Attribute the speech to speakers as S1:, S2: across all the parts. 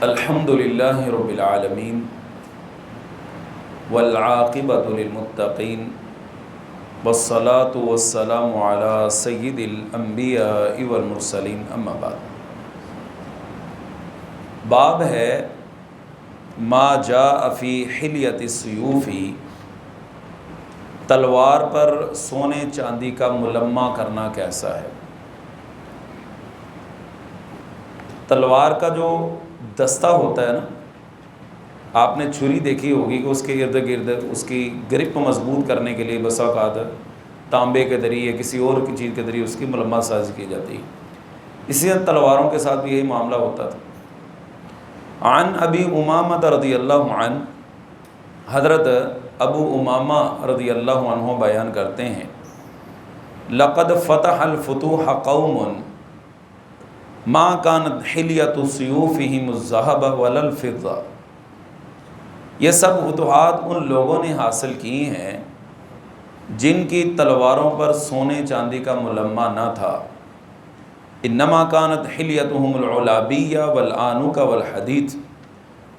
S1: الحمد للہ رب العالمین والعاقبۃ للمتقین والصلاة والسلام علی سید الانبیاء والمرسلین اما بعد۔ باب ہے ما جاء فی حلیۃ السیوف، تلوار پر سونے چاندی کا ملمہ کرنا کیسا ہے۔ تلوار کا جو دستہ ہوتا ہے نا، آپ نے چھری دیکھی ہوگی کہ اس کے ارد گرد اس کی گرپ مضبوط کرنے کے لیے بسا اوقات تانبے کے ذریعے کسی اور کی چیز کے ذریعے اس کی ملمہ سازی کی جاتی ہے۔ اسی طرح تلواروں کے ساتھ بھی یہی معاملہ ہوتا تھا۔ عن ابی امامہ رضی اللہ عنہ، حضرت ابو امامہ رضی اللہ عنہ بیان کرتے ہیں، لقد فتح الفتوح قوم ما كانت حلیۃ سیوفہم الذھب ولا الفضہ۔ یہ سب فتوحات ان لوگوں نے حاصل کی ہیں جن کی تلواروں پر سونے چاندی کا ملمہ نہ تھا۔ انما كانت حلیتہم العلابیہ والآنوک والحدید،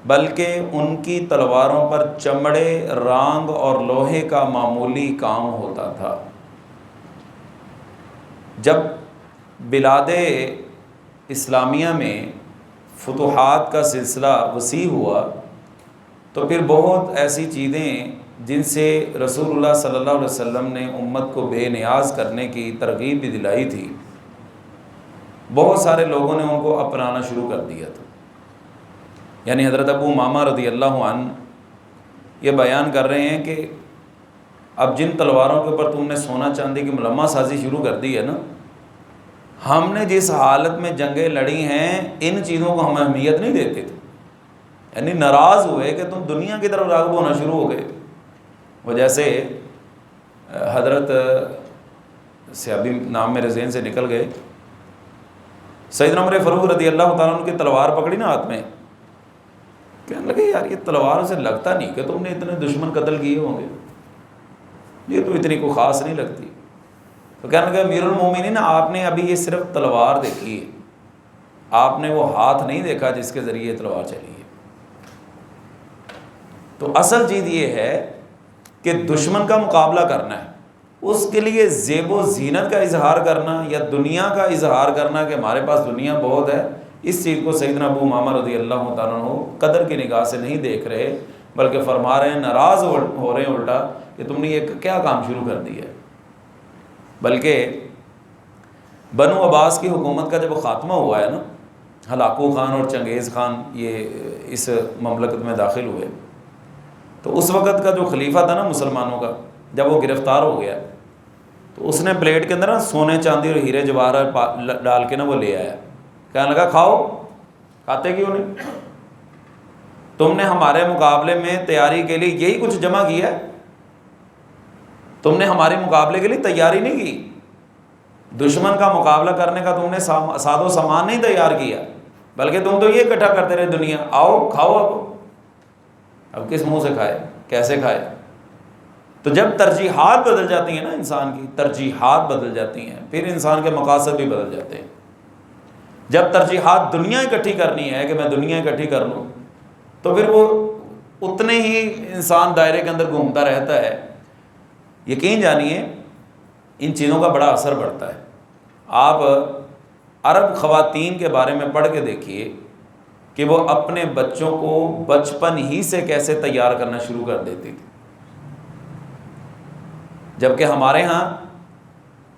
S1: بلکہ ان کی تلواروں پر چمڑے، رانگ اور لوہے کا معمولی کام ہوتا تھا۔ جب بلاد اسلامیہ میں فتوحات کا سلسلہ وسیع ہوا تو پھر بہت ایسی چیزیں جن سے رسول اللہ صلی اللہ علیہ وسلم نے امت کو بے نیاز کرنے کی ترغیب بھی دلائی تھی، بہت سارے لوگوں نے ان کو اپنانا شروع کر دیا تھا۔ یعنی حضرت ابو امامہ رضی اللہ عنہ یہ بیان کر رہے ہیں کہ اب جن تلواروں کے اوپر تم نے سونا چاندی کی ملمہ سازی شروع کر دی ہے نا، ہم نے جس حالت میں جنگیں لڑی ہیں ان چیزوں کو ہم اہمیت نہیں دیتے تھے، یعنی ناراض ہوئے کہ تم دنیا کی طرف راغب ہونا شروع ہو گئے۔ وہ جیسے حضرت سے ابھی نام میرے ذہن سے نکل گئے، سیدنا عمر فاروق رضی اللہ تعالیٰ عنہ کی تلوار پکڑی نا ہاتھ میں، کہنے لگے یار یہ تلوار سے لگتا نہیں کہ تم نے اتنے دشمن قتل کیے ہوں گے، یہ تو اتنی کوئی خاص نہیں لگتی۔ تو کہنے لگا امیر المومنین، آپ نے ابھی یہ صرف تلوار دیکھی ہے، آپ نے وہ ہاتھ نہیں دیکھا جس کے ذریعے یہ تلوار چلی ہے۔ تو اصل چیز یہ ہے کہ دشمن کا مقابلہ کرنا ہے، اس کے لیے زیب و زینت کا اظہار کرنا یا دنیا کا اظہار کرنا کہ ہمارے پاس دنیا بہت ہے، اس چیز کو سیدنا ابو امامہ رضی اللہ تعالیٰ عنہ قدر کی نگاہ سے نہیں دیکھ رہے، بلکہ فرما رہے ہیں، ناراض ہو رہے ہیں الٹا کہ تم نے یہ کیا کام شروع کر دیا ہے۔ بلکہ بنو عباس کی حکومت کا جب خاتمہ ہوا ہے نا، ہلاکو خان اور چنگیز خان یہ اس مملکت میں داخل ہوئے، تو اس وقت کا جو خلیفہ تھا نا مسلمانوں کا، جب وہ گرفتار ہو گیا تو اس نے پلیٹ کے اندر نا سونے چاندی اور ہیرے جواہرات ڈال کے نا وہ لے آیا، کہنے لگا کھاؤ، کھاتے کیوں نہیں؟ تم نے ہمارے مقابلے میں تیاری کے لیے یہی کچھ جمع کیا ہے، تم نے ہمارے مقابلے کے لیے تیاری نہیں کی، دشمن کا مقابلہ کرنے کا تم نے ساز و سامان نہیں تیار کیا، بلکہ تم تو یہ اکٹھا کرتے رہے دنیا، آؤ کھاؤ۔ اب کس منہ سے کھائے، کیسے کھائے؟ تو جب ترجیحات بدل جاتی ہیں نا، انسان کی ترجیحات بدل جاتی ہیں، پھر انسان کے مقاصد بھی بدل جاتے ہیں۔ جب ترجیحات دنیا اکٹھی کرنی ہے کہ میں دنیا اکٹھی کر لوں، تو پھر وہ اتنے ہی انسان دائرے کے اندر گھومتا رہتا ہے۔ یقین جانیے ان چیزوں کا بڑا اثر پڑتا ہے۔ آپ عرب خواتین کے بارے میں پڑھ کے دیکھیے کہ وہ اپنے بچوں کو بچپن ہی سے کیسے تیار کرنا شروع کر دیتی تھی، جبکہ ہمارے ہاں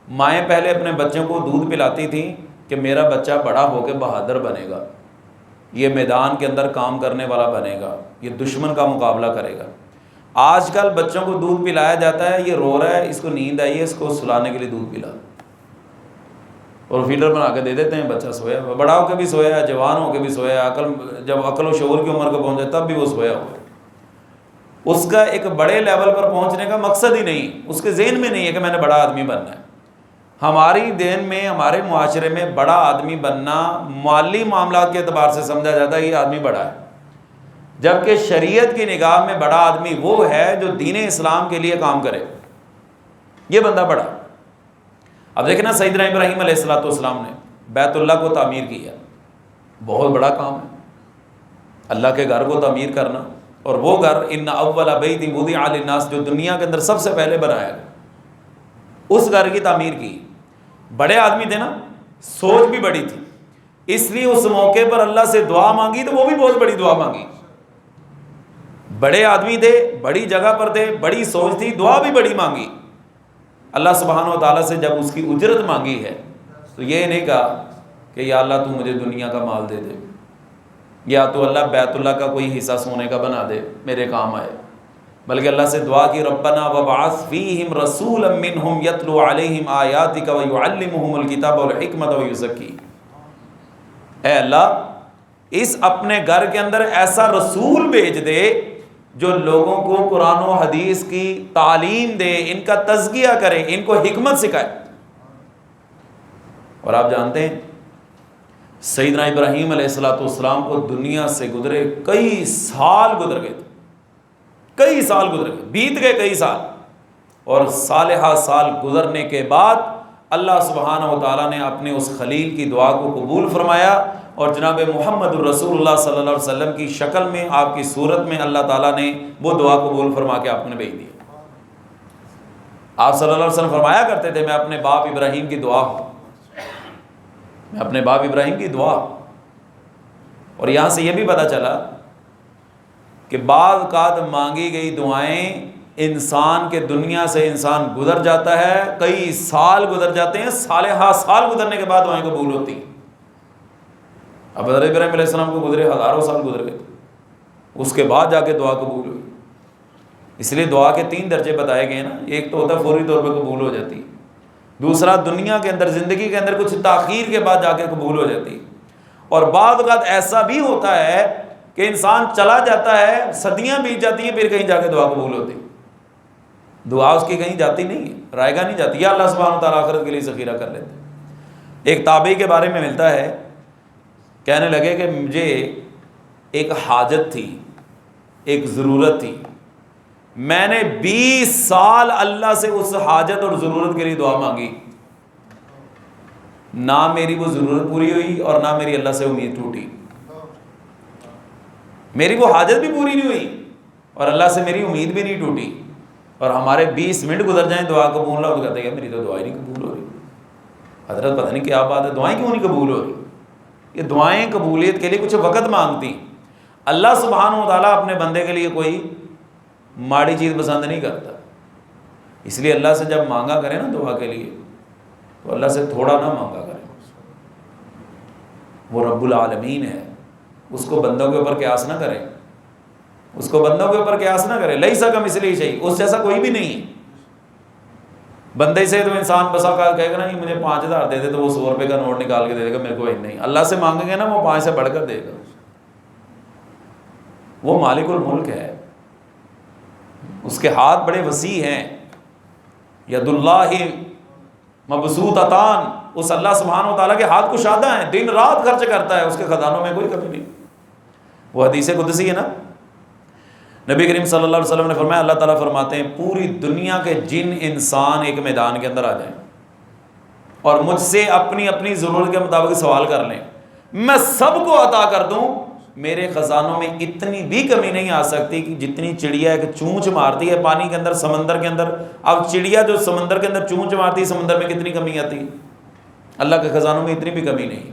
S1: مائیں پہلے اپنے بچوں کو دودھ پلاتی تھیں کہ میرا بچہ بڑا ہو کے بہادر بنے گا، یہ میدان کے اندر کام کرنے والا بنے گا، یہ دشمن کا مقابلہ کرے گا۔ آج کل بچوں کو دودھ پلایا جاتا ہے، یہ رو رہا ہے، اس کو نیند آئی ہے، اس کو سلانے کے لیے دودھ پلا، اور فیڈر بنا کے دے دیتے ہیں، بچہ سویا ہوا، بڑا ہو کے بھی سویا ہے، جوان ہو کے بھی سویا ہے، جب عقل و شعور کی عمر کو پہنچے تب بھی وہ سویا ہوا ہے۔ اس کا ایک بڑے لیول پر پہنچنے کا مقصد ہی نہیں، اس کے ذہن میں نہیں ہے کہ میں نے بڑا آدمی بننا ہے۔ ہماری دین میں، ہمارے معاشرے میں بڑا آدمی بننا مالی معاملات کے اعتبار سے سمجھا جاتا ہے کہ یہ آدمی بڑا ہے، جبکہ شریعت کی نگاہ میں بڑا آدمی وہ ہے جو دین اسلام کے لیے کام کرے، یہ بندہ بڑا۔ اب دیکھیں نا سیدنا ابراہیم علیہ السلام نے بیت اللہ کو تعمیر کیا، بہت بڑا کام ہے۔ اللہ کے گھر کو تعمیر کرنا، اور وہ گھر ان اول بیت وضع للناس جو دنیا کے اندر سب سے پہلے بنایا گیا، اس گھر کی تعمیر کی۔ بڑے آدمی تھے نا، سوچ بھی بڑی تھی، اس لیے اس موقع پر اللہ سے دعا مانگی تو وہ بھی بہت بڑی دعا مانگی۔ بڑے آدمی تھے، بڑی جگہ پر تھے، بڑی سوچ تھی، دعا بھی بڑی مانگی۔ اللہ سبحانہ و تعالیٰ سے جب اس کی اجرت مانگی ہے تو یہ نہیں کہا کہ یا اللہ تو مجھے دنیا کا مال دے دے، یا تو اللہ بیت اللہ کا کوئی حصہ سونے کا بنا دے میرے کام آئے، بلکہ اللہ سے دعا کی ربنا وابعث فیہم رسولا منہم یتلو علیہم آیاتک ویعلمہم الکتاب والحکمت ویزکیہم۔ اے اللہ اس اپنے گھر کے اندر ایسا رسول بھیج دے جو لوگوں کو قرآن و حدیث کی تعلیم دے، ان کا تزکیہ کرے، ان کو حکمت سکھائے۔ اور آپ جانتے ہیں سیدنا ابراہیم علیہ السلام کو دنیا سے گزرے کئی سال گزر گئے تھے، کئی سال گزر گئے، بیت گئے کئی سال، اور صالحہ سال گزرنے کے بعد اللہ سبحانہ و تعالیٰ نے اپنے اس خلیل کی دعا کو قبول فرمایا، اور جناب محمد الرسول اللہ صلی اللہ علیہ وسلم کی شکل میں، آپ کی صورت میں اللہ تعالیٰ نے وہ دعا قبول فرما کے آپ نے بھیج دیا۔ آپ صلی اللہ علیہ وسلم فرمایا کرتے تھے میں اپنے باپ ابراہیم کی دعا ہوں، میں اپنے باپ ابراہیم کی دعا۔ اور یہاں سے یہ بھی پتہ چلا کہ بعض اوقات مانگی گئی دعائیں انسان کے دنیا سے انسان گزر جاتا ہے، کئی سال گزر جاتے ہیں، صالحہ سال گزرنے کے بعد دعائیں قبول ہوتی ہیں۔ اب حضرت ابراہیم علیہ السلام کو گزرے ہزاروں سال گزر گئے، اس کے بعد جا کے دعا قبول ہوئی۔ اس لیے دعا کے 3 درجے بتائے گئے نا، ایک تو ہوتا ہے فوری طور پہ قبول ہو جاتی، دوسرا دنیا کے اندر زندگی کے اندر کچھ تاخیر کے بعد جا کے قبول ہو جاتی، اور بعض اوقات ایسا بھی ہوتا ہے کہ انسان چلا جاتا ہے، صدیاں بیت جاتی ہیں، پھر کہیں جا کے دعا قبول ہوتی۔ دعا اس کی کہیں جاتی نہیں ہے، رائے گاہ نہیں جاتی، یا اللہ سبحانہ وتعالیٰ آخرت کے لیے ذخیرہ کر لیتے۔ ایک تابعی کے بارے میں ملتا ہے، کہنے لگے کہ مجھے ایک حاجت تھی، ایک ضرورت تھی، میں نے 20 سال اللہ سے اس حاجت اور ضرورت کے لیے دعا مانگی، نہ میری وہ ضرورت پوری ہوئی اور نہ میری اللہ سے امید ٹوٹی، میری وہ حاجت بھی پوری نہیں ہوئی اور اللہ سے میری امید بھی نہیں ٹوٹی۔ اور ہمارے 20 منٹ گزر جائیں دعا قبول ہو تو کہتے ہیں میری تو دعائیں نہیں قبول ہو رہی، حضرت پتہ نہیں کیا بات ہے، دعائیں کیوں نہیں قبول ہو رہی؟ یہ دعائیں قبولیت کے لیے کچھ وقت مانگتی۔ اللہ سبحانہ و تعالیٰ اپنے بندے کے لیے کوئی ماڑی چیز پسند نہیں کرتا، اس لیے اللہ سے جب مانگا کریں نا دعا کے لیے تو اللہ سے تھوڑا نہ مانگا کریں، وہ رب العالمین ہے، اس کو بندوں کے اوپر قیاس نہ کریں، اس کو بندوں کے اوپر قیاس نہ کریں، لیسا کمثلہ شیء، اس جیسا کوئی بھی نہیں ہے۔ بندے سے تو انسان بسا اوقات کہے گا نا مجھے 5000 دے دے تو وہ 100 روپے کا نوٹ نکال کے دے گا، میرے کو نہیں۔ اللہ سے مانگیں گے نا وہ 5 سے بڑھ کر دے گا، وہ مالک الملک ہے، اس کے ہاتھ بڑے وسیع ہیں، ید اللہ مبسوطتان، اس اللہ سبحانہ و تعالیٰ کے ہاتھ کشادہ ہیں، دن رات خرچ کرتا ہے، اس کے خزانوں میں کوئی کمی نہیں۔ وہ حدیث قدسی ہے نا، نبی کریم صلی اللہ علیہ وسلم نے فرمایا، اللہ تعالیٰ فرماتے ہیں پوری دنیا کے جن انسان ایک میدان کے اندر آ جائیں اور مجھ سے اپنی اپنی ضرورت کے مطابق سوال کر لیں، میں سب کو عطا کر دوں، میرے خزانوں میں اتنی بھی کمی نہیں آ سکتی کہ جتنی چڑیا ایک چونچ مارتی ہے پانی کے اندر، سمندر کے اندر، اب چڑیا جو سمندر کے اندر چونچ مارتی ہے، سمندر میں کتنی کمی آتی ہے؟ اللہ کے خزانوں میں اتنی بھی کمی نہیں۔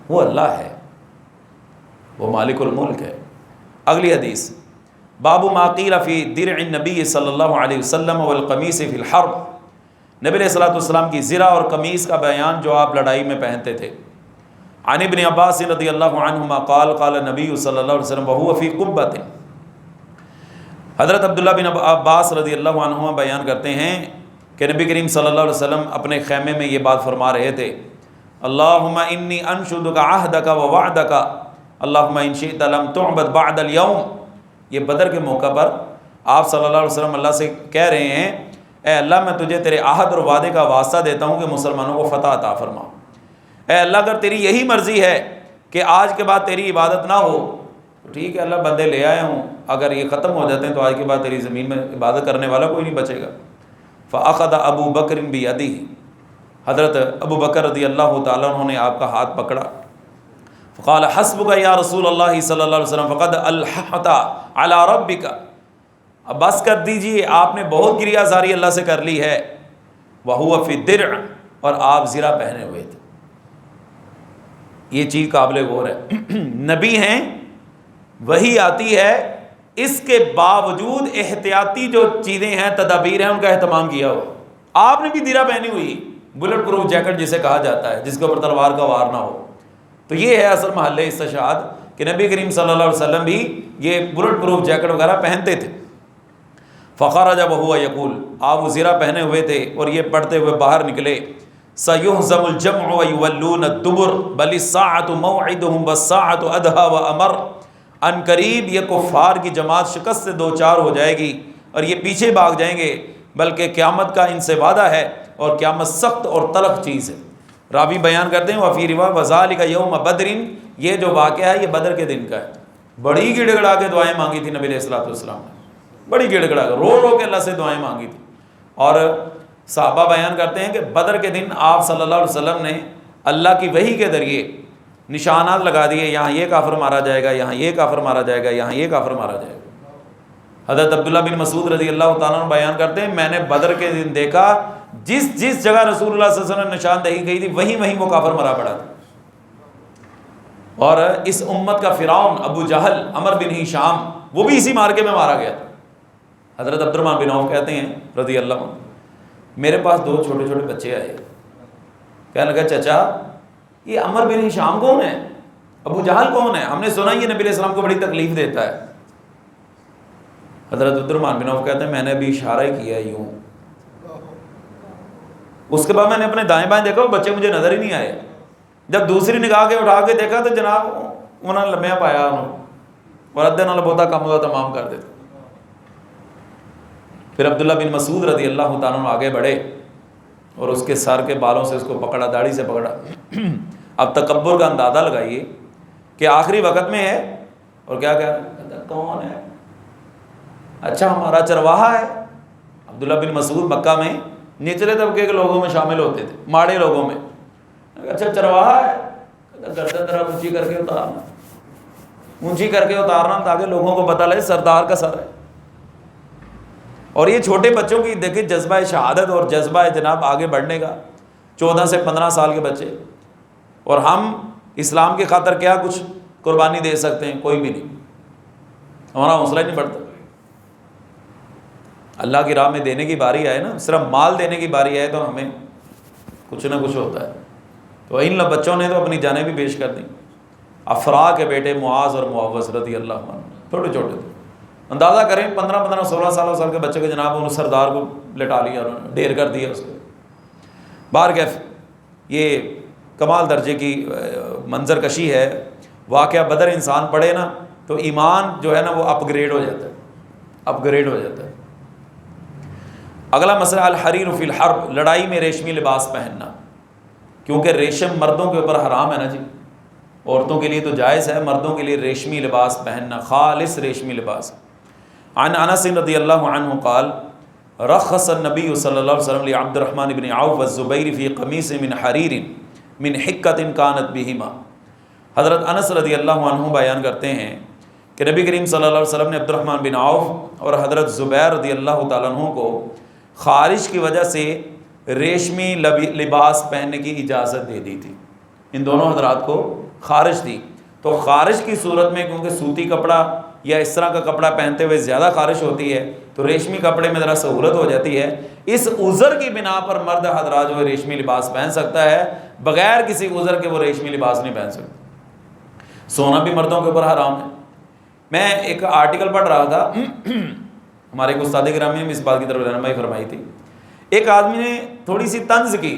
S1: وہ اللہ ہے، وہ مالک الملک ہے۔ اگلی حدیث، باب ما قیل فی درع النبی صلی اللہ علیہ وسلم والقمیص فی الحرب، نبی علیہ الصلوۃ والسلام کی زرہ اور قمیص کا بیان جو آپ لڑائی میں پہنتے تھے۔ عن ابن عباس رضی اللہ عنہما قال قال نبی صلی اللہ علیہ وسلم وهو فی قبۃ، حضرت عبداللہ بن عباس رضی اللہ عنہما بیان کرتے ہیں کہ نبی کریم صلی اللہ علیہ وسلم اپنے خیمے میں یہ بات فرما رہے تھے، اللہم انی انشدک عہدک ووعدک اللہم ان شئت لم تعبد بعد اليوم۔ یہ بدر کے موقع پر آپ صلی اللہ علیہ وسلم اللہ سے کہہ رہے ہیں، اے اللہ میں تجھے تیرے عہد اور وعدے کا واسطہ دیتا ہوں کہ مسلمانوں کو فتح عطا فرما۔ اے اللہ اگر تیری یہی مرضی ہے کہ آج کے بعد تیری عبادت نہ ہو تو ٹھیک ہے، اللہ بندے لے آئے ہوں، اگر یہ ختم ہو جاتے ہیں تو آج کے بعد تیری زمین میں عبادت کرنے والا کوئی نہیں بچے گا۔ فأخذ ابو بکر بیدہ، حضرت ابو بکر رضی اللہ تعالیٰ عنہ نے آپ کا ہاتھ پکڑا، فقال حسبک یا رسول اللہ صلی اللہ علیہ وسلم فقد الححت علی ربک، اب بس کر دیجئے، آپ نے بہت گریہ زاری اللہ سے کر لی ہے، وہو فی الدرع، اور آپ زرہ پہنے ہوئے تھے۔ یہ چیز قابل غور ہے، نبی ہیں، وحی آتی ہے، اس کے باوجود احتیاطی جو چیزیں ہیں، تدابیر ہیں، ان کا اہتمام کیا ہو۔ آپ نے بھی زرہ پہنی ہوئی، بلٹ پروف جیکٹ جسے کہا جاتا ہے، جس کے اوپر تلوار کا وار نہ ہو۔ تو یہ ہے اصل محل استشہاد کہ نبی کریم صلی اللہ علیہ وسلم بھی یہ بلٹ پروف جیکٹ وغیرہ پہنتے تھے۔ فخرج وهو یقول، آپ وہ زرہ پہنے ہوئے تھے اور یہ پڑھتے ہوئے باہر نکلے، سیہزم الجمع ویولون الدبر بل الساعة موعدهم والساعة ادہی وامر، ان قریب یہ کفار کی جماعت شکست سے دوچار ہو جائے گی اور یہ پیچھے بھاگ جائیں گے، بلکہ قیامت کا ان سے وعدہ ہے اور قیامت سخت اور تلخ چیز ہے۔ راوی بیان کرتے ہیں وفی روا وذالک یوم بدر، یہ جو واقعہ ہے یہ بدر کے دن کا ہے۔ بڑی گڑ گڑا کے دعائیں مانگی تھی نبی علیہ الصلوۃ والسلام نے، بڑی گڑ گڑا کے رو رو کے اللہ سے دعائیں مانگی تھی۔ اور صحابہ بیان کرتے ہیں کہ بدر کے دن آپ صلی اللہ علیہ وسلم نے اللہ کی وحی کے ذریعے نشانات لگا دیے، یہاں یہ کافر مارا جائے گا، یہاں یہ کافر مارا جائے گا، یہاں یہ کافر مارا جائے گا۔ حضرت عبداللہ بن مسعود رضی اللہ تعالیٰ عنہ بیان کرتے ہیں میں نے بدر کے دن دیکھا جس جس جگہ رسول اللہ صلی اللہ علیہ وسلم نے نشاندہی کی تھی وہیں وہیں وہ کافر مرا پڑا تھا۔ اور اس امت کا فرعون ابو جہل عمر بن ہشام وہ بھی اسی مارکے میں مارا گیا تھا۔ حضرت عبد الرحمن بن عوف کہتے ہیں رضی اللہ عنہ، میرے پاس 2 چھوٹے چھوٹے بچے آئے، کہنے لگا چچا یہ عمر بن ہشام کون ہے، ابو جہل کون ہے، ہم نے سنا یہ نبی علیہ السلام کو بڑی تکلیف دیتا ہے۔ حضرت عبد الرحمن بن عوف کہتے ہیں میں نے ابھی اشارہ ہی کیا یوں، اس کے بعد میں نے اپنے دائیں بائیں دیکھا وہ بچے مجھے نظر ہی نہیں آئے، جب دوسری نگاہ کے اٹھا کے دیکھا تو جناب انہوں نے لمحہ پایا اور ادھے نال بہتا کام ہوتا تمام کر دیتا۔ پھر عبداللہ بن مسعود رضی اللہ تعالیٰ عنہ آگے بڑھے اور اس کے سر کے بالوں سے اس کو پکڑا، داڑھی سے پکڑا۔ اب تکبر کا اندازہ لگائیے کہ آخری وقت میں ہے اور کیا کہہ رہا ہے، کون ہے، اچھا ہمارا چرواہا ہے۔ عبداللہ بن مسعود مکہ میں نچلے طبقے کے لوگوں میں شامل ہوتے تھے، ماڑے لوگوں میں، اچھا چرواہا ہے، گردن ذرا اونچی کر کے اتارنا، اونچی کر کے اتارنا تاکہ لوگوں کو پتہ لگے سردار کا سر ہے۔ اور یہ چھوٹے بچوں کی دیکھیں جذبہ شہادت اور جذبہ جناب آگے بڑھنے کا، 14 سے 15 سال کے بچے، اور ہم اسلام کی خاطر کیا کچھ قربانی دے سکتے ہیں، کوئی بھی نہیں، ہمارا حوصلہ ہی نہیں بڑھتا۔ اللہ کی راہ میں دینے کی باری آئے نا، صرف مال دینے کی باری آئے تو ہمیں کچھ نہ کچھ ہوتا ہے۔ تو ان بچوں نے تو اپنی جانیں بھی پیش کر دیں۔ افرا کے بیٹے معاذ اور معوذ رضی اللہ عنہ چھوٹے چھوٹے تھے، اندازہ کریں 15 16 سال کے بچے کے جناب انہوں سردار کو لٹا لیا، انہوں نے ڈھیر کر دیا اس کو۔ بارکیف یہ کمال درجے کی منظر کشی ہے۔ واقعہ بدر انسان پڑھے نا تو ایمان جو ہے نا وہ اپ گریڈ ہو جاتا ہے، اپ گریڈ ہو جاتا ہے۔ اگلا مسئلہ الحریر فی الحرب، لڑائی میں ریشمی لباس پہننا، کیونکہ ریشم مردوں کے اوپر حرام ہے نا جی، عورتوں کے لیے تو جائز ہے، مردوں کے لیے ریشمی لباس پہننا، خالص ریشمی لباس۔ عن انس رضی اللہ عنہ قال رخص النبی صلی اللہ علیہ وسلم لعبد الرحمن بن عوف والزبیر فی قمیص من حریر من حکۃ کانت بہما۔ حضرت انس رضی اللہ عنہ بیان کرتے ہیں کہ نبی کریم صلی اللہ علیہ وسلم نے عبد الرحمن بن عوف اور حضرت زبیر رضی اللہ تعالیٰ عنہ کو خارش کی وجہ سے ریشمی لباس پہننے کی اجازت دے دی تھی۔ ان دونوں حضرات کو خارش تھی، تو خارش کی صورت میں کیونکہ سوتی کپڑا یا اس طرح کا کپڑا پہنتے ہوئے زیادہ خارش ہوتی ہے تو ریشمی کپڑے میں ذرا سہولت ہو جاتی ہے۔ اس عذر کی بنا پر مرد حضرات جو ہے ریشمی لباس پہن سکتا ہے، بغیر کسی عذر کے وہ ریشمی لباس نہیں پہن سکتا۔ سونا بھی مردوں کے اوپر حرام ہے۔ میں ایک آرٹیکل پڑھ رہا تھا، ہمارے ایک استاد گرامی نے اس بات کی طرف رہنمائی فرمائی تھی۔ ایک آدمی نے تھوڑی سی طنز کی،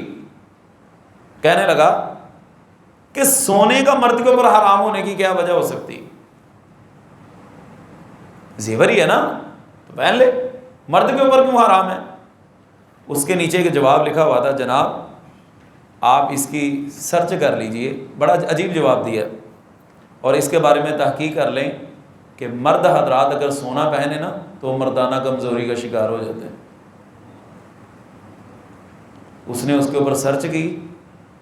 S1: کہنے لگا کہ سونے کا مرد کے اوپر حرام ہونے کی کیا وجہ ہو سکتی، زیور ہی ہے نا تو پہن لے، مرد کے اوپر کیوں حرام ہے؟ اس کے نیچے ایک جواب لکھا ہوا تھا، جناب آپ اس کی سرچ کر لیجئے، بڑا عجیب جواب دیا، اور اس کے بارے میں تحقیق کر لیں کہ مرد حضرات اگر سونا پہنے نا تو مردانہ کمزوری کا شکار ہو جاتے ہیں۔ اس نے اس کے اوپر سرچ کی،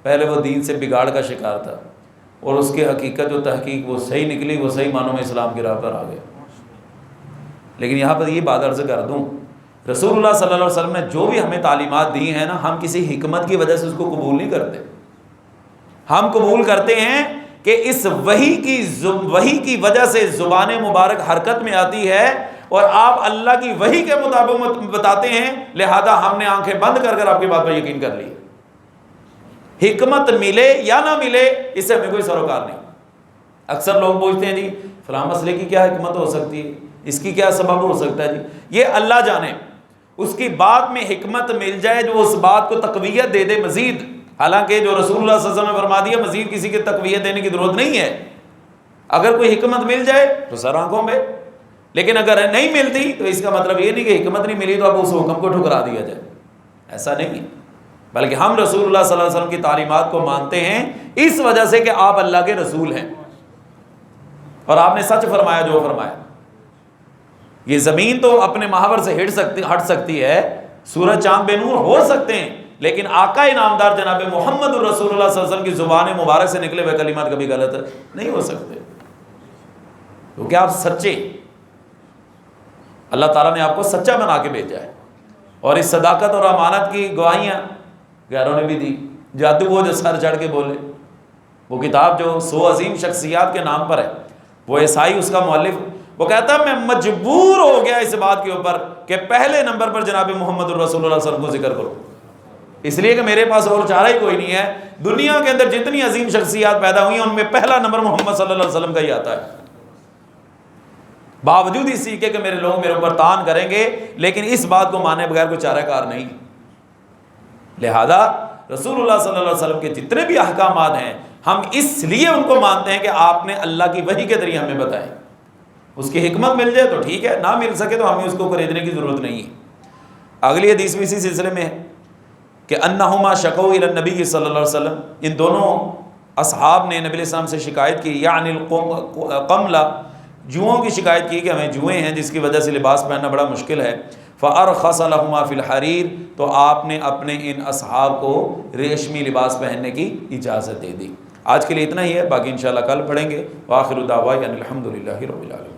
S1: پہلے وہ دین سے بگاڑ کا شکار تھا، اور اس کے حقیقت و تحقیق وہ صحیح نکلی، وہ صحیح معنوں میں اسلام کی راہ پر آ گیا۔ لیکن یہاں پر یہ بات عرض کر دوں، رسول اللہ صلی اللہ علیہ وسلم نے جو بھی ہمیں تعلیمات دی ہیں نا، ہم کسی حکمت کی وجہ سے اس کو قبول نہیں کرتے۔ ہم قبول کرتے ہیں کہ اس وحی کی وجہ سے زبان مبارک حرکت میں آتی ہے، اور آپ اللہ کی وحی کے مطابق بتاتے ہیں، لہذا ہم نے آنکھیں بند کر آپ کی بات پر یقین کر لی۔ حکمت ملے یا نہ ملے اس سے ہمیں کوئی سروکار نہیں۔ اکثر لوگ پوچھتے ہیں جی فلاں مسئلے کی کیا حکمت ہو سکتی ہے، اس کی کیا سبب ہو سکتا ہے جی، یہ اللہ جانے۔ اس کی بات میں حکمت مل جائے جو اس بات کو تقویت دے دے مزید، حالانکہ جو رسول اللہ صلی اللہ علیہ وسلم نے فرما دیا مزید کسی کی تقویت دینے کی ضرورت نہیں ہے۔ اگر کوئی حکمت مل جائے تو سر آنکھوں میں، لیکن اگر نہیں ملتی تو اس کا مطلب یہ نہیں کہ حکمت نہیں ملی تو اب اس حکم کو ٹھکرا دیا جائے، ایسا نہیں ہے۔ بلکہ ہم رسول اللہ صلی اللہ علیہ وسلم کی تعلیمات کو مانتے ہیں اس وجہ سے کہ آپ اللہ کے رسول ہیں، اور آپ نے سچ فرمایا جو فرمایا۔ یہ زمین تو اپنے محور سے ہٹ سکتی ہے، سورج چاند بے نور ہو سکتے ہیں، لیکن آقا انعامدار جناب محمد الرسول اللہ صلی اللہ علیہ وسلم کی زبان مبارک سے نکلے ہوئے کلمات کبھی غلط نہیں ہو سکتے، کیونکہ آپ سچے، اللہ تعالیٰ نے آپ کو سچا بنا کے بھیجا ہے۔ اور اس صداقت اور امانت کی گواہیاں غیروں نے بھی دی۔ جادو وہ جو سر چڑھ کے بولے، وہ کتاب جو 100 عظیم شخصیات کے نام پر ہے، وہ عیسائی اس کا مؤلف، وہ کہتا ہے میں مجبور ہو گیا اس بات کے اوپر کہ پہلے نمبر پر جناب محمد الرسول اللہ صلی اللہ علیہ وسلم کو ذکر کرو، اس لیے کہ میرے پاس اور چارہ ہی کوئی نہیں ہے۔ دنیا کے اندر جتنی عظیم شخصیات پیدا ہوئی ہیں ان میں پہلا نمبر محمد صلی اللہ علیہ وسلم کا ہی آتا ہے، باوجود اس کے کہ میرے لوگ میرے اوپر تان کریں گے، لیکن اس بات کو مانے بغیر کوئی چارہ کار نہیں۔ لہذا رسول اللہ صلی اللہ علیہ وسلم کے جتنے بھی احکامات ہیں ہم اس لیے ان کو مانتے ہیں کہ آپ نے اللہ کی وحی کے ذریعے ہمیں بتائے۔ اس کی حکمت مل جائے تو ٹھیک ہے، نہ مل سکے تو ہمیں اس کو خریدنے کی ضرورت نہیں ہے۔ اگلی حدیث بھی اسی سلسلے میں ہے کہ انہما شکوا الی النبی صلی اللہ علیہ وسلم، ان دونوں اصحاب نے نبی علیہ السلام سے شکایت کی، یعنی القملہ، جوؤں کی شکایت کی کہ ہمیں جوئیں ہیں جس کی وجہ سے لباس پہننا بڑا مشکل ہے۔ فَأَرْخَصَ لَهُمَا فِي الْحَرِيرِ، تو آپ نے اپنے ان اصحاب کو ریشمی لباس پہننے کی اجازت دے دی۔ آج کے لیے اتنا ہی ہے، باقی انشاءاللہ کل پڑھیں گے۔ وآخر دعوانا الحمد للہ رب العالمین۔